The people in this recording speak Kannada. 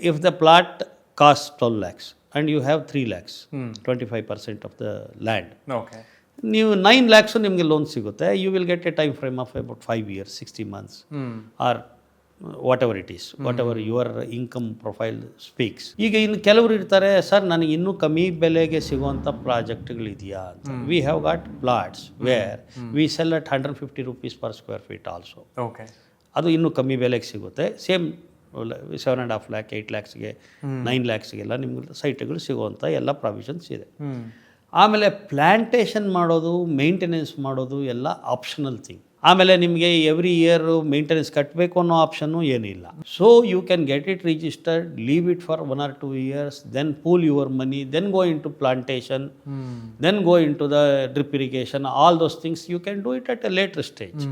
if the plot costs 12 lakhs and you have 3 lakhs, 25% of the land, okay ನೀವು 9 ಲ್ಯಾಕ್ಸು ನಿಮಗೆ ಲೋನ್ ಸಿಗುತ್ತೆ. You will get a time frame of about 5 years, 60 months or whatever it is, whatever your income profile speaks. ಈಗ ಇನ್ನು ಕೆಲವರು ಇರ್ತಾರೆ, ಸರ್ ನನಗೆ ಇನ್ನೂ ಕಮ್ಮಿ ಬೆಲೆಗೆ ಸಿಗುವಂಥ ಪ್ರಾಜೆಕ್ಟ್ಗಳಿದೆಯಾ ಅಂತ. We have got plots where we cell at 150 rupees per square feet also. Okay ಅದು ಇನ್ನೂ ಕಮ್ಮಿ ಬೆಲೆಗೆ ಸಿಗುತ್ತೆ. ಸೇಮ್ 7.5 lakh, 8 lakhsಗೆ, 9 lakhsಗೆಲ್ಲ ನಿಮ್ಗೆ ಸೈಟ್ಗಳು ಸಿಗುವಂಥ ಎಲ್ಲ ಪ್ರಾವಿಷನ್ಸ್ ಇದೆ. ಆಮೇಲೆ ಪ್ಲ್ಯಾಂಟೇಷನ್ ಮಾಡೋದು, ಮೇಂಟೆನೆನ್ಸ್ ಮಾಡೋದು ಎಲ್ಲ ಆಪ್ಷನಲ್ ಥಿಂಗ್. ಆಮೇಲೆ ನಿಮಗೆ ಎವ್ರಿ ಇಯರ್ ಮೇಂಟೆನೆನ್ಸ್ ಕಟ್ಟಬೇಕು ಅನ್ನೋ ಆಪ್ಷನ್ನು ಏನಿಲ್ಲ. So you can get it registered, leave it for 1 or 2 years, then pool your money, then go into plantation, then go into the drip irrigation, all those things you can do it at a later stage.